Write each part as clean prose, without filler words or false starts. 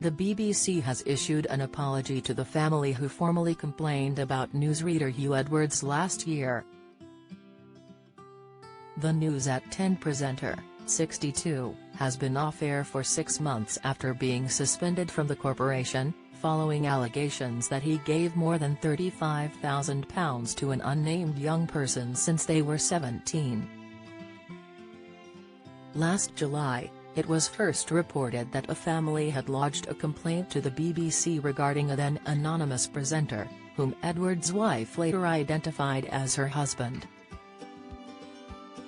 The BBC has issued an apology to the family who formally complained about newsreader Huw Edwards last year. The News at 10 presenter, 62, has been off-air for 6 months after being suspended from the corporation, following allegations that he gave more than £35,000 to an unnamed young person since they were 17. Last July, it was first reported that a family had lodged a complaint to the BBC regarding a then anonymous presenter, whom Edwards' wife later identified as her husband.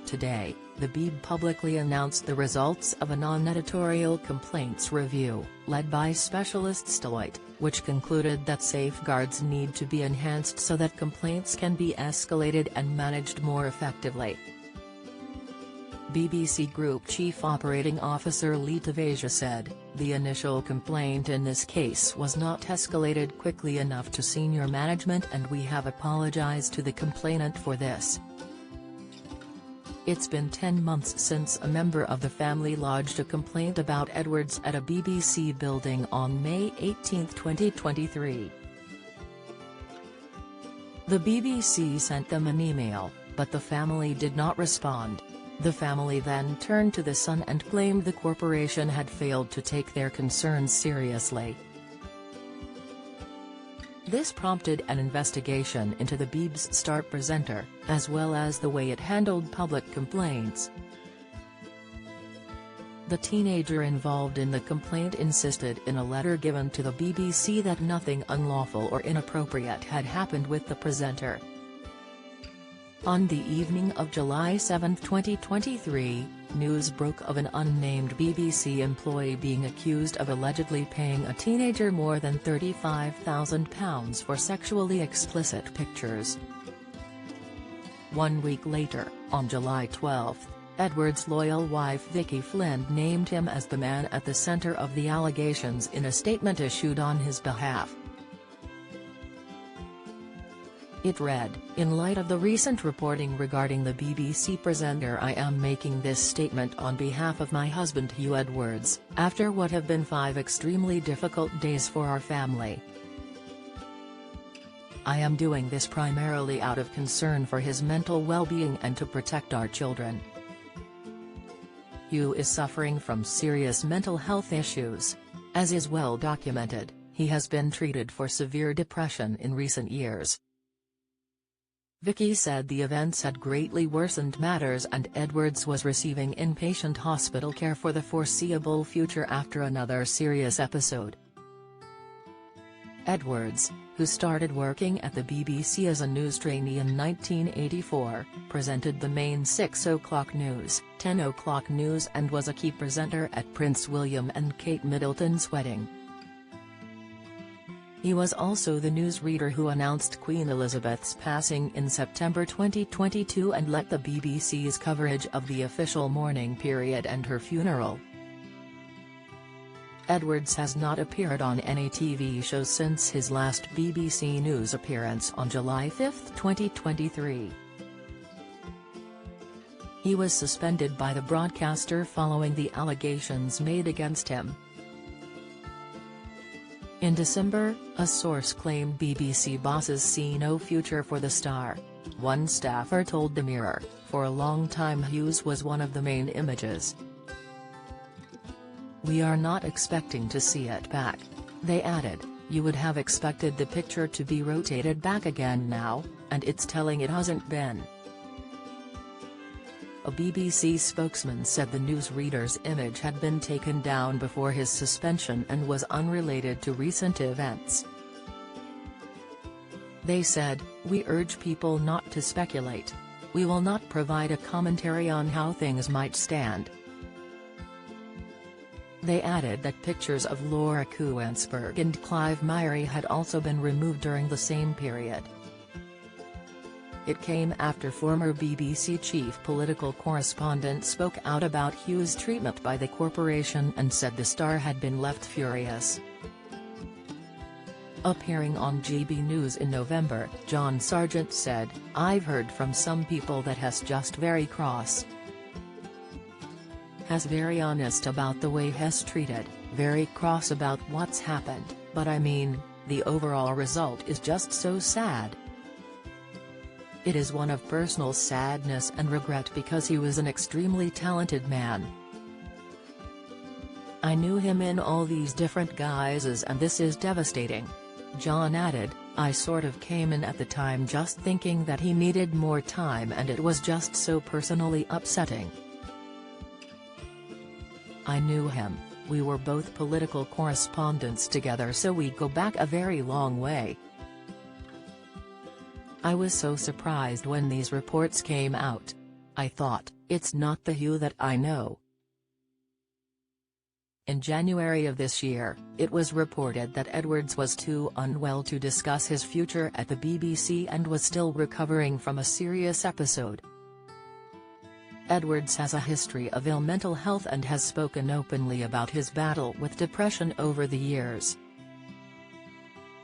Today, the BBC publicly announced the results of a non-editorial complaints review, led by specialists Deloitte, which concluded that safeguards need to be enhanced so that complaints can be escalated and managed more effectively. BBC Group Chief Operating Officer Lee Tavasia said, "The initial complaint in this case was not escalated quickly enough to senior management and we have apologised to the complainant for this. It's been 10 months since a member of the family lodged a complaint about Edwards at a BBC building on May 18, 2023. The BBC sent them an email, but the family did not respond. The family then turned to The Sun and claimed the corporation had failed to take their concerns seriously. This prompted an investigation into the BBC's star presenter, as well as the way it handled public complaints. The teenager involved in the complaint insisted in a letter given to the BBC that nothing unlawful or inappropriate had happened with the presenter. On the evening of July 7, 2023, news broke of an unnamed BBC employee being accused of allegedly paying a teenager more than £35,000 for sexually explicit pictures. 1 week later, on July 12, Edwards' loyal wife Vicky Flynn named him as the man at the centre of the allegations in a statement issued on his behalf. It read, "In light of the recent reporting regarding the BBC presenter, I am making this statement on behalf of my husband Huw Edwards, after what have been 5 extremely difficult days for our family. I am doing this primarily out of concern for his mental well-being and to protect our children. Huw is suffering from serious mental health issues. As is well documented, he has been treated for severe depression in recent years." Vicky said the events had greatly worsened matters and Edwards was receiving inpatient hospital care for the foreseeable future after another serious episode. Edwards, who started working at the BBC as a news trainee in 1984, presented the main 6 o'clock news, 10 o'clock news and was a key presenter at Prince William and Kate Middleton's wedding. He was also the newsreader who announced Queen Elizabeth's passing in September 2022 and led the BBC's coverage of the official mourning period and her funeral. Edwards has not appeared on any TV shows since his last BBC News appearance on July 5, 2023. He was suspended by the broadcaster following the allegations made against him. In December, a source claimed BBC bosses see no future for the star. One staffer told the Mirror, "For a long time Huw was one of the main images. We are not expecting to see it back." They added, "You would have expected the picture to be rotated back again now, and it's telling it hasn't been." A BBC spokesman said the newsreader's image had been taken down before his suspension and was unrelated to recent events. They said, "We urge people not to speculate. We will not provide a commentary on how things might stand." They added that pictures of Laura Kuenssberg and Clive Myrie had also been removed during the same period. It came after former BBC chief political correspondent spoke out about Huw's treatment by the corporation and said the star had been left furious. Appearing on GB News in November, John Sargent said, "I've heard from some people that has just very cross. Has very honest about the way he's treated. very cross about what's happened, but I mean, the overall result is just so sad. It is one of personal sadness and regret because he was an extremely talented man. I knew him in all these different guises and this is devastating." John added, "I sort of came in at the time just thinking that he needed more time and it was just so personally upsetting. I knew him, we were both political correspondents together so we go back a very long way. I was so surprised when these reports came out. I thought, it's not the Huw that I know." In January of this year, it was reported that Edwards was too unwell to discuss his future at the BBC and was still recovering from a serious episode. Edwards has a history of ill mental health and has spoken openly about his battle with depression over the years.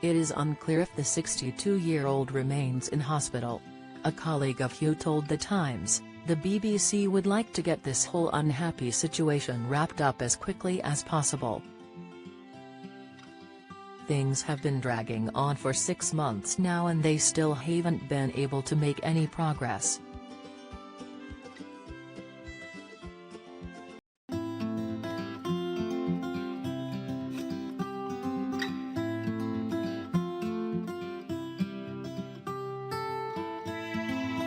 It is unclear if the 62-year-old remains in hospital. A colleague of Huw told The Times, "The BBC would like to get this whole unhappy situation wrapped up as quickly as possible. Things have been dragging on for 6 months now and they still haven't been able to make any progress."